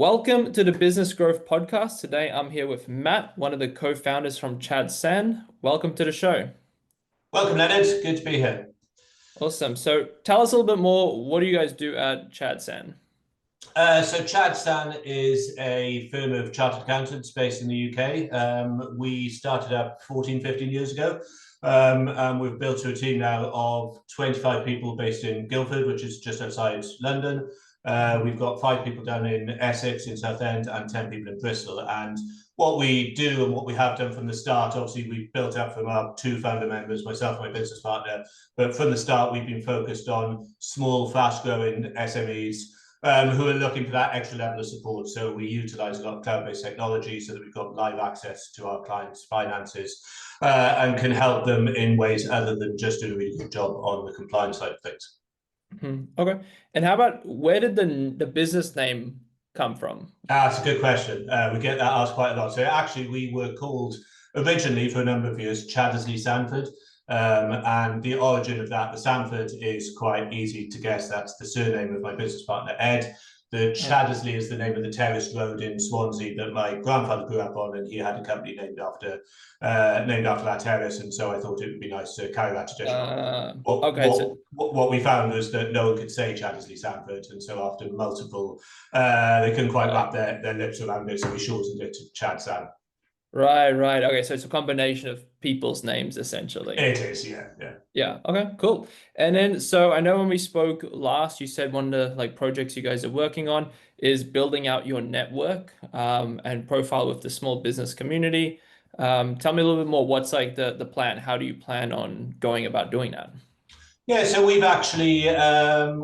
Welcome to the Business Growth Podcast. Today I'm here with Matt, one of the co-founders from ChadSan. Welcome to the show. Welcome, Leonard. Good to be here. Awesome. So tell us a little bit more. What do you guys do at ChadSan? So ChadSan is a firm of chartered accountants based in the UK. We started up 14, 15 years ago. And we've built to a team now of 25 people based in Guildford, which is just outside London. We've got 5 people down in Essex, in Southend, and 10 people in Bristol. And what we do and what we have done from the start, obviously we built up from our 2 founder members, myself and my business partner, but from the start we've been focused on small, fast-growing SMEs who are looking for that extra level of support. So we utilize a lot of cloud-based technology so that we've got live access to our clients' finances and can help them in ways other than just do a really good job on the compliance side of things. Okay. And how about, where did the business name come from? That's a good question. We get that asked quite a lot. So actually we were called originally for a number of years Chaddesley Sanford. And the origin of that, the Sanford, is quite easy to guess. That's the surname of my business partner, Ed. The Chaddesley is the name of the terraced road in Swansea that my grandfather grew up on, and he had a company named after that terrace. And so I thought it would be nice to carry that tradition on. What we found was that no one could say Chaddesley Sanford, and so after multiple, they couldn't quite wrap their lips around it, so we shortened it to ChadSan. Right. Okay, so it's a combination of people's names, essentially. It is, yeah. Yeah, okay, cool. And then, so I know when we spoke last, you said one of the projects you guys are working on is building out your network and profile with the small business community. Tell me a little bit more, what's the plan? How do you plan on going about doing that? Yeah, so we've actually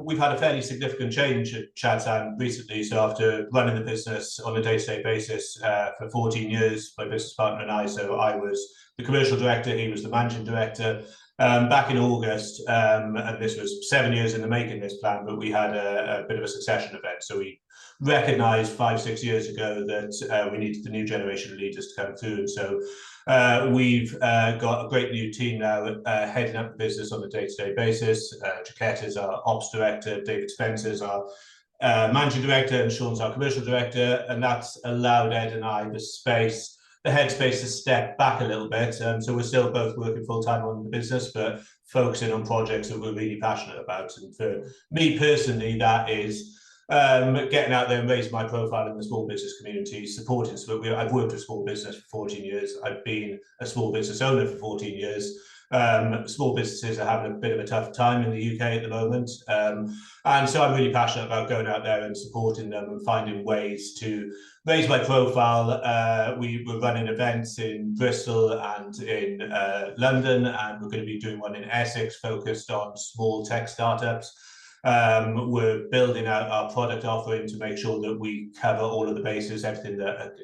we've had a fairly significant change at ChadSan recently. So after running the business on a day-to-day basis for 14 years, my business partner and I, so I was the commercial director, he was the managing director. Back in August, and this was 7 years in the making, this plan, but we had a bit of a succession event. So we recognised 5, 6 years ago that we needed the new generation of leaders to come through. And so we've got a great new team now heading up the business on a day-to-day basis. Jaquette is our ops director, David Spencer is our managing director, and Sean's our commercial director. And that's allowed Ed and I the headspace to step back a little bit. So we're still both working full-time on the business, but focusing on projects that we're really passionate about. And for me personally, that is getting out there and raising my profile in the small business community, supporting. So I've worked with small business for 14 years. I've been a small business owner for 14 years. Small businesses are having a bit of a tough time in the UK at the moment. And so I'm really passionate about going out there and supporting them and finding ways to raise my profile. We were running events in Bristol and in London, and we're going to be doing one in Essex focused on small tech startups. We're building out our product offering to make sure that we cover all of the bases, everything that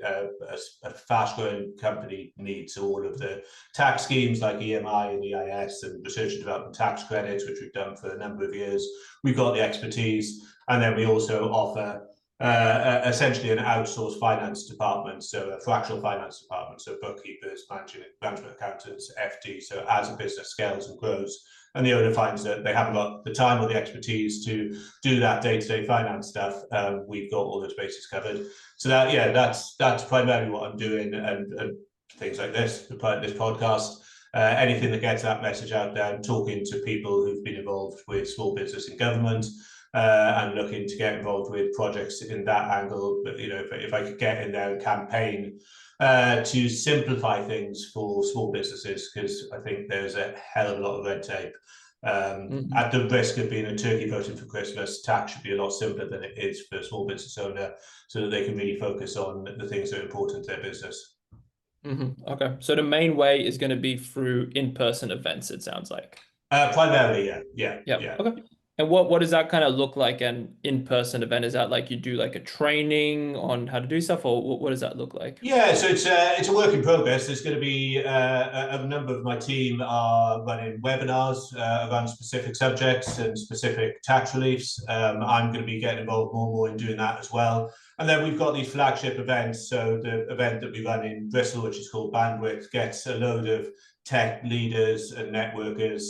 a fast-growing company needs. So all of the tax schemes like EMI and EIS and research and development tax credits, which we've done for a number of years. We've got the expertise, and then we also offer essentially an outsourced finance department, so a fractional finance department, so bookkeepers, management accountants, FD. So as a business scales and grows, and the owner finds that they haven't got the time or the expertise to do that day-to-day finance stuff, we've got all those bases covered. So that's primarily what I'm doing, and things like this podcast, anything that gets that message out there, and talking to people who've been involved with small business in government, and looking to get involved with projects in that angle. But if I could get in there and campaign to simplify things for small businesses, because I think there's a hell of a lot of red tape. At the risk of being a turkey voting for Christmas, tax should be a lot simpler than it is for a small business owner, so that they can really focus on the things that are important to their business. Okay, so the main way is going to be through in-person events, it sounds like. Primarily, yeah. Okay. And what does that kind of look like, an in-person event? Is that like you do like a training on how to do stuff, or what does that look like? Yeah, so it's a work in progress. There's going to be a number of my team are running webinars around specific subjects and specific tax reliefs. I'm going to be getting involved more and more in doing that as well. And then we've got these flagship events. So the event that we run in Bristol, which is called Bandwidth, gets a load of tech leaders and networkers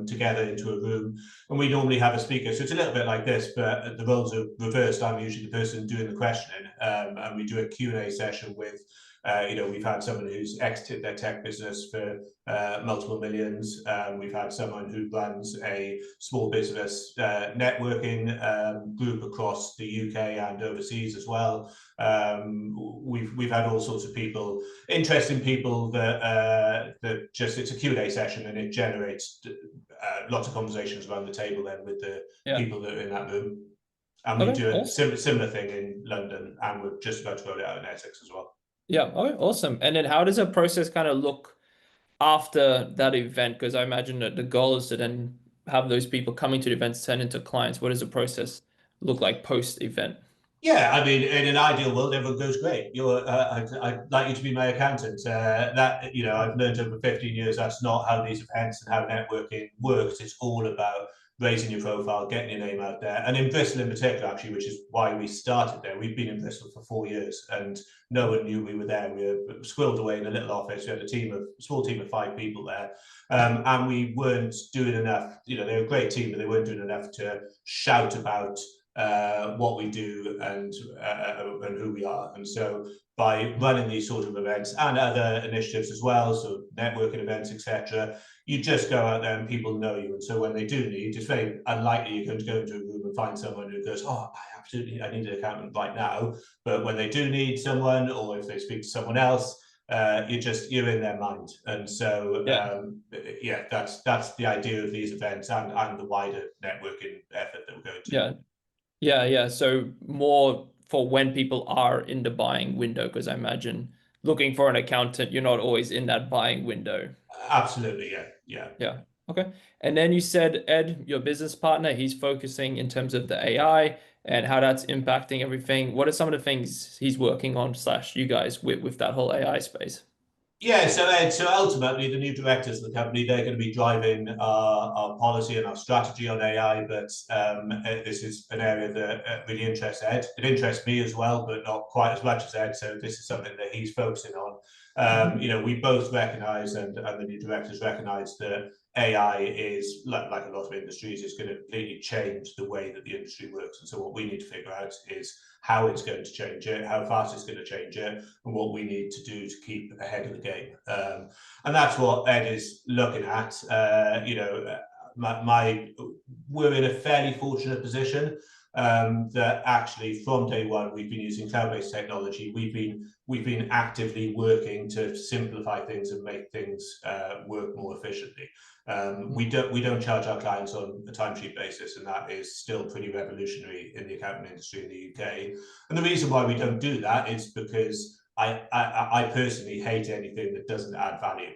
together into a room, and we normally have a speaker. So it's a little bit like this, but the roles are reversed. I'm usually the person doing the questioning, and we do a Q&A session with, we've had someone who's exited their tech business for multiple millions. We've had someone who runs a small business networking group across the UK and overseas as well. We've had all sorts of people, interesting people that just, it's a Q&A session and it generates lots of conversations around the table then with the people that are in that room. And we do a similar thing in London, and we're just about to roll it out in Essex as well. Yeah. Okay. Awesome. And then how does a process kind of look after that event? Because I imagine that the goal is to then have those people coming to the events turn into clients. What does the process look like post-event? Yeah, I mean, in an ideal world, everyone goes great. I'd like you to be my accountant. I've learned over 15 years that's not how these events and how networking works. It's all about raising your profile, getting your name out there. And in Bristol in particular, actually, which is why we started there. We've been in Bristol for 4 years and no one knew we were there. We were squirreled away in a little office. We had a small team of 5 people there. And we weren't doing enough. They're a great team, but they weren't doing enough to shout about what we do and who we are. And so by running these sort of events and other initiatives as well, so networking events, etc., you just go out there and people know you. And so when they do need, it's very unlikely you're going to go into a room and find someone who goes, oh, I need an accountant right now. But when they do need someone, or if they speak to someone else, you're in their mind. And so that's the idea of these events and the wider networking effort that we're going to. Yeah. So more for when people are in the buying window, because I imagine looking for an accountant, you're not always in that buying window. Absolutely, yeah. Yeah. Okay. And then you said Ed, your business partner, he's focusing in terms of the AI and how that's impacting everything. What are some of the things he's working on / you guys with that whole AI space? Yeah, so ultimately, the new directors of the company, they're going to be driving our policy and our strategy on AI. But this is an area that really interests Ed. It interests me as well, but not quite as much as Ed. So this is something that he's focusing on. We both recognise, and the new directors recognise, that AI is, like a lot of industries, is going to completely change the way that the industry works. And so what we need to figure out is how it's going to change it, how fast it's going to change it, and what we need to do to keep ahead of the game. And that's what Ed is looking at. We're in a fairly fortunate position that actually from day one we've been using cloud-based technology. We've been actively working to simplify things and make things work more efficiently. We don't charge our clients on a timesheet basis, and that is still pretty revolutionary in the accounting industry in the UK. And the reason why we don't do that is because I personally hate anything that doesn't add value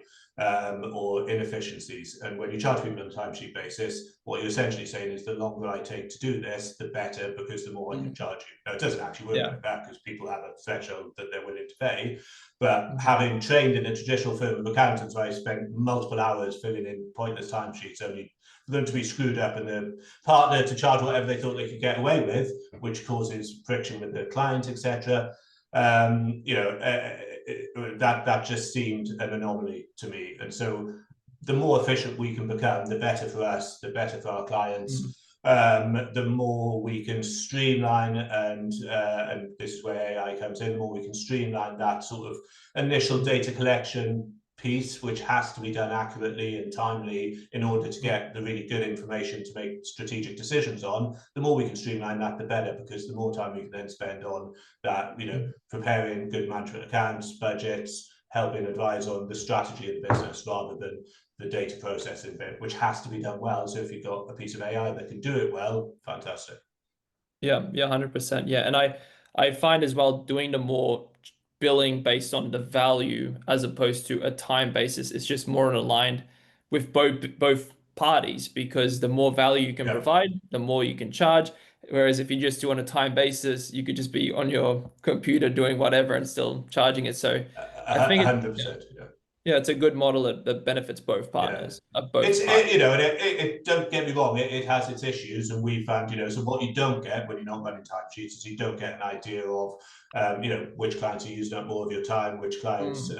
or inefficiencies. And when you charge people on a timesheet basis, what you're essentially saying is the longer I take to do this, the better, because the more I can charge you. Now, it doesn't actually work like that, because people have a threshold that they're willing to pay. But having trained in a traditional firm of accountants where I spent multiple hours filling in pointless timesheets only for them to be screwed up and the partner to charge whatever they thought they could get away with, which causes friction with the client, etc., that just seemed an anomaly to me. And so the more efficient we can become, the better for us, the better for our clients. The more we can streamline, and this is where AI comes in, the more we can streamline that sort of initial data collection piece, which has to be done accurately and timely in order to get the really good information to make strategic decisions on. The more we can streamline that, the better, because the more time we can then spend on that, preparing good management accounts, budgets, helping advise on the strategy of the business, rather than the data processing bit, which has to be done well. So if you've got a piece of AI that can do it well, fantastic. Yeah, 100%. Yeah, and I find as well, doing the more billing based on the value as opposed to a time basis is just more aligned with both parties, because the more value you can provide, the more you can charge. Whereas if you just do on a time basis, you could just be on your computer doing whatever and still charging it. So I think 100%. Yeah, it's a good model that benefits both partners, both parties. Don't get me wrong, it has its issues, and we found, so what you don't get when you're not running timesheets is you don't get an idea of, which clients are using up more of your time, which clients,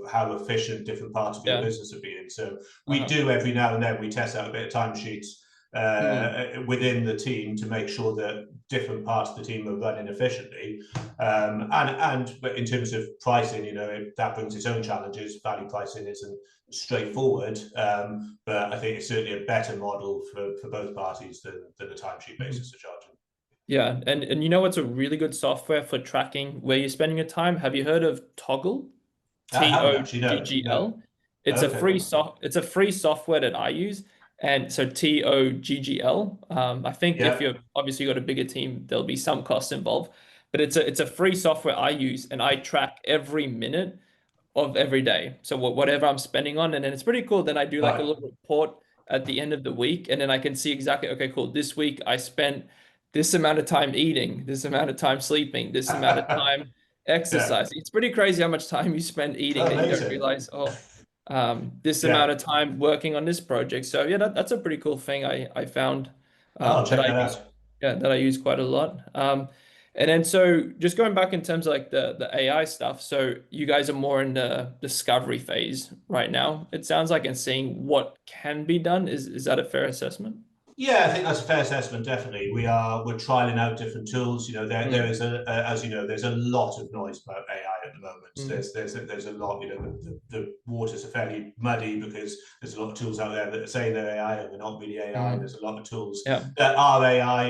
how efficient different parts of your business are being. So we do every now and then, we test out a bit of timesheets Mm. within the team to make sure that different parts of the team are running efficiently. But in terms of pricing, that brings its own challenges. Value pricing isn't straightforward, but I think it's certainly a better model for both parties than a timesheet basis of charging. Yeah, and you know what's a really good software for tracking where you're spending your time? Have you heard of Toggle? I haven't actually, no. Toggl. Okay. It's a free software that I use. And so Toggl. I think if Yeah. you're obviously got a bigger team, there'll be some costs involved. But it's a free software I use and I track every minute of every day. So whatever I'm spending on, and then it's pretty cool. Then I do like a Right. little report at the end of the week, and then I can see exactly, okay, cool. This week I spent this amount of time eating, this amount of time sleeping, this amount of time Yeah. exercising. It's pretty crazy how much time you spend eating Oh, that you don't amazing. realize, oh, this amount Yeah. of time working on this project. So yeah, that's a pretty cool thing I found I'll that check I that use, out. yeah, that I use quite a lot. And then so just going back in terms of like the AI stuff, so you guys are more in the discovery phase right now. It sounds like, and seeing what can be done. Is that a fair assessment? Yeah, I think that's a fair assessment. Definitely, we're trialing out different tools. There Mm, is as you know, there's a lot of noise about AI at the moment. mm, There's a lot. The waters are fairly muddy because there's a lot of tools out there that are saying they're AI and they're not really AI. mm. There's a lot of tools Yeah. that are AI,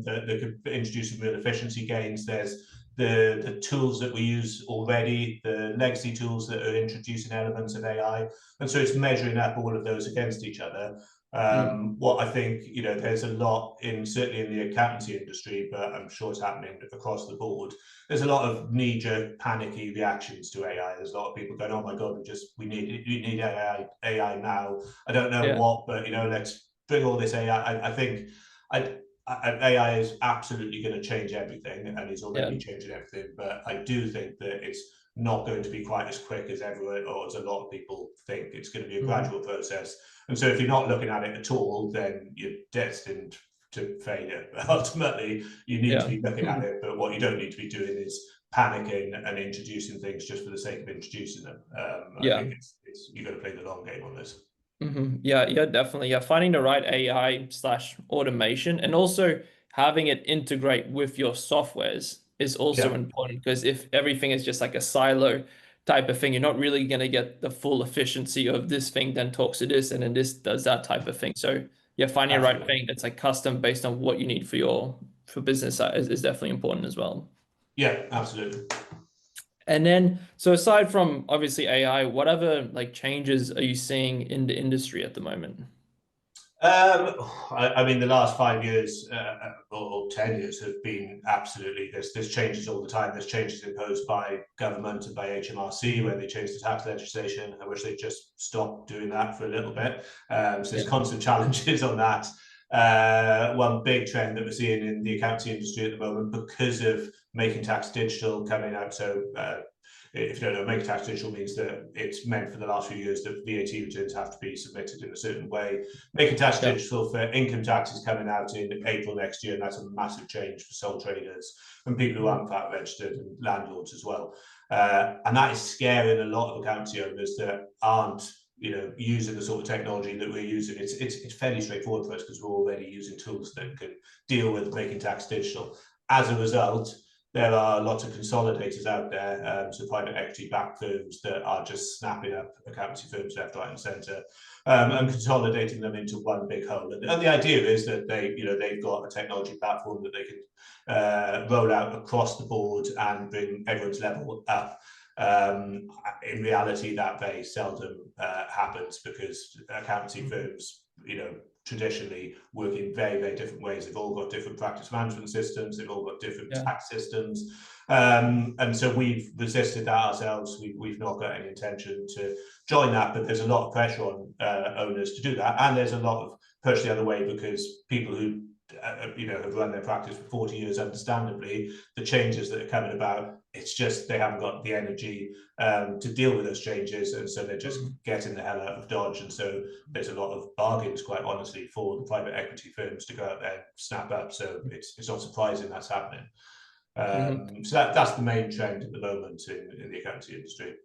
that could introduce some real efficiency gains. There's the tools that we use already, the legacy tools that are introducing elements of AI, and so it's measuring up all of those against each other. Mm, What I think, there's a lot certainly in the accountancy industry, but I'm sure it's happening across the board. There's a lot of knee-jerk, panicky reactions to AI. There's a lot of people going, "Oh my God, we need AI now." I don't know yeah. what, but let's bring all this AI. I think AI is absolutely going to change everything, and is Yeah. already changing everything. But I do think that it's not going to be quite as quick as everyone or as a lot of people think. It's going to be a Mm, gradual process. And so if you're not looking at it at all, then you're destined to failure. But ultimately, you need to yeah. be looking at it. But what you don't need to be doing is panicking and introducing things just for the sake of introducing them. I Yeah. think it's you've got to play the long game on this. Yeah, yeah, definitely. Yeah, finding the right AI slash automation and also having it integrate with your softwares is also Yeah, important, because if everything is just like a silo type of thing, you're not really going to get the full efficiency of this thing then talks to this and then this does that type of thing. So yeah, finding the right absolutely. thing that's like custom based on what you need for for business is definitely important as well. Yeah, absolutely. And then, so aside from obviously AI, what other like changes are you seeing in the industry at the moment? I mean, the last 5 years or 10 years have been absolutely. There's changes all the time. There's changes imposed by government and by HMRC where they changed the tax legislation. I wish they'd just stopped doing that for a little bit. So there's Yeah. constant challenges on that. One big trend that we're seeing in the accounting industry at the moment, because of making tax digital coming out. So if you don't know, making tax digital means that it's meant for the last few years that VAT returns have to be submitted in a certain way. Making tax Yeah. digital for income tax is coming out in April next year, and that's a massive change for sole traders and people who Mhm. aren't VAT registered, and landlords as well. And that is scaring a lot of accountancy owners that aren't using the sort of technology that we're using. It's fairly straightforward for us because we're already using tools that can deal with making tax digital. As a result, there are lots of consolidators out there, so private equity backed firms that are just snapping up accountancy firms left, right, and centre, and Mhm. consolidating them into one big whole. And the idea is that they've got a technology platform that they can roll out across the board and bring everyone's level up. In reality, that very seldom happens because accountancy Mhm. firms, traditionally work in very, very different ways. They've all got different practice management systems. They've all got different Yeah. tax systems. And so we've resisted that ourselves. We've not got any intention to join that, but there's a lot of pressure on owners to do that. And there's a lot of push the other way because people who have run their practice for 40 years, understandably, the changes that are coming about, it's just they haven't got the energy to deal with those changes, and so they're just Mhm. getting the hell out of Dodge. And so there's a lot of bargains, quite honestly, for the private equity firms to go out there and snap up. So it's not surprising that's happening. Mhm. So that's the main trend at the moment in the accountancy industry.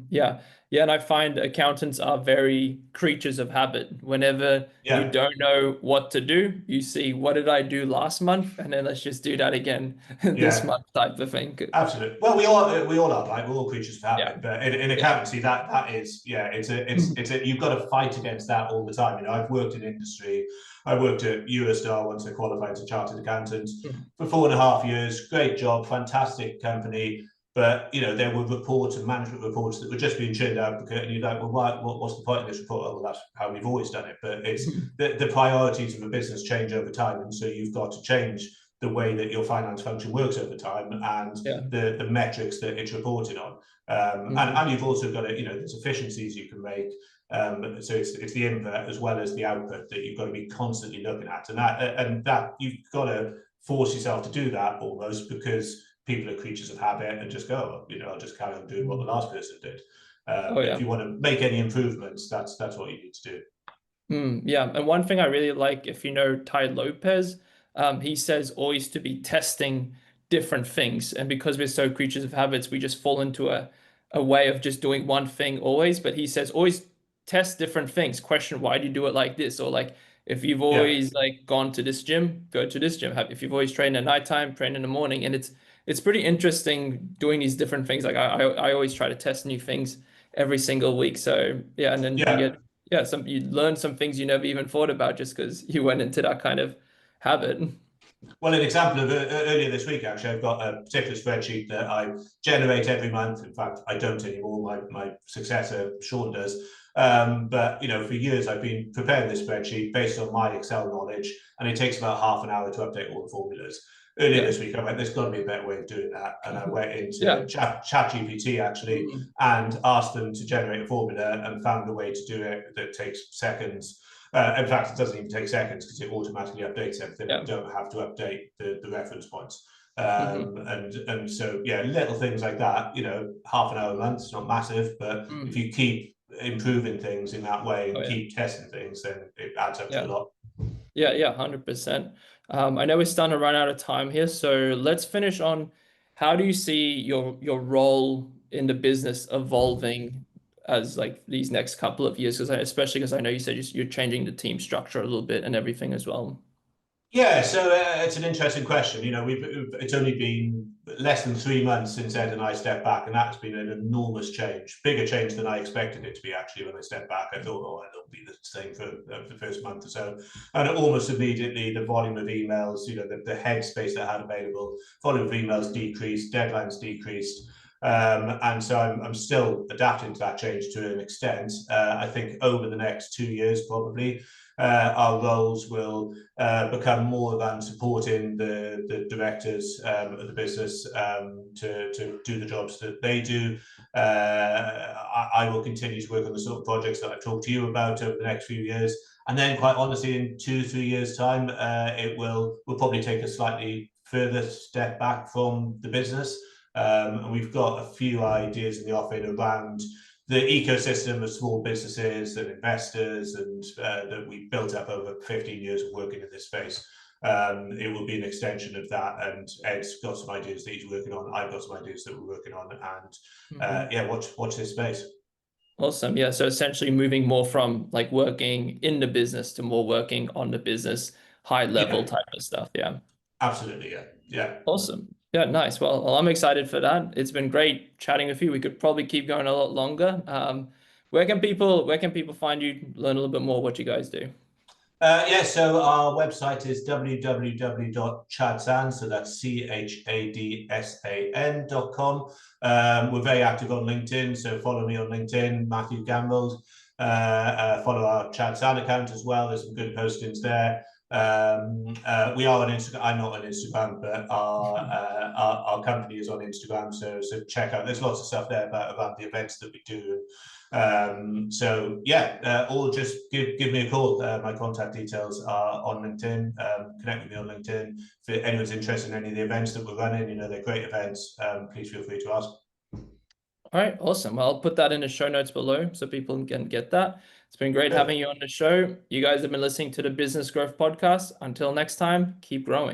Yeah. Yeah. And I find accountants are very creatures of habit. Whenever you Yeah. don't know what to do, you see, what did I do last month? And then let's just do that again this Yeah. month type of thing. Absolutely. Well, we all are, right? We're all creatures of Yeah. habit, but in Yeah. accountancy, that is, yeah, it's a you've got to fight against that all the time. I've worked in industry. I worked at Eurostar once I qualified as a chartered accountant for 4.5 years. Great job, fantastic company. But there were reports and management reports that were just being churned out, and you're like, well, what's the point of this report? Oh, well, that's how we've always done it. But it's the priorities of a business change over time, and so you've got to change the way that your finance function works over time and Yeah. the metrics that it's reported on. And you've also got there's efficiencies you can make. So it's the input as well as the output that you've got to be constantly looking at, and that you've got to force yourself to do that almost because people are creatures of habit and just go, I'll just carry on doing what the last person did. Oh, But if yeah. you want to make any improvements, that's what you need to do. Yeah, and one thing I really like, if you know Ty Lopez, he says always to be testing different things. And because we're so creatures of habits, we just fall into a way of just doing one thing always. But he says always test different things. Question why do you do it like this? Or like if you've Yeah. always like gone to this gym, go to this gym. If you've always trained at nighttime, train in the morning. And it's pretty interesting doing these different things. Like I always try to test new things every single week. So yeah, and then you Yeah. get you learn some things you never even thought about just because you went into that kind of habit. Well, an example of earlier this week, actually, I've got a particular spreadsheet that I generate every month. In fact, I don't anymore. My successor, Sean, does. But for years I've been preparing this spreadsheet based on my Excel knowledge, and it takes about half an hour to update all the formulas. Earlier Yeah. this week, I went, there's got to be a better way of doing that. And I went into Yeah. ChatGPT actually Mhm. and asked them to generate a formula and found a way to do it that takes seconds. In fact, it doesn't even take seconds because it automatically updates everything. I Yeah. don't have to update the reference points. Hmm. And so, yeah, little things like that, half an hour a month, it's not massive, but if Mm. you keep improving things in that way Oh, and yeah. keep testing things, then it adds up to a Yeah. lot. Yeah. Yeah. 100%. I know we're starting to run out of time here, so let's finish on how do you see your role in the business evolving as like these next couple of years? Because especially because I know you said you're changing the team structure a little bit and everything as well. Yeah, so it's an interesting question. It's only been less than 3 months since Ed and I stepped back, and that's been an enormous change, bigger change than I expected it to be. Actually, when I stepped back, I thought, oh, it'll be the same for the first month or so, and almost immediately the volume of emails, the headspace that I had available, volume of emails decreased, deadlines decreased. And so I'm still adapting to that change to an extent. I think over the next 2 years, probably, our roles will become more than supporting the directors of the business to do the jobs that they do. I will continue to work on the sort of projects that I've talked to you about over the next few years. And then, quite honestly, in 2 3 years' time, we'll probably take a slightly further step back from the business. And we've got a few ideas in the offing around the ecosystem of small businesses and investors and that we built up over 15 years of working in this space. It will be an extension of that, and Ed's got some ideas that he's working on. I've got some ideas that we're working on, and Mhm. yeah, watch this space. Awesome. Yeah. So essentially moving more from like working in the business to more working on the business, high level Yeah, type of stuff. Yeah. absolutely. Yeah, yeah. Awesome. Yeah, nice. Well, I'm excited for that. It's been great chatting with you. We could probably keep going a lot longer. Where can people find you, learn a little bit more what you guys do? Yeah, so our website is www.chadsan, so that's CHADSAN.com. We're very active on LinkedIn, so follow me on LinkedIn, Matthew Gambold. Follow our ChadSan account as well. There's some good postings there. We are on Instagram. I'm not on Instagram, but our company is on Instagram. So check out. There's lots of stuff there about the events that we do. So yeah, or just give me a call. My contact details are on LinkedIn. Connect with me on LinkedIn. If anyone's interested in any of the events that we're running, they're great events. Please feel free to ask. All right, awesome. Well, I'll put that in the show notes below so people can get that. It's been great having Perfect. you on the show. You guys have been listening to the Business Growth Podcast. Until next time, keep growing.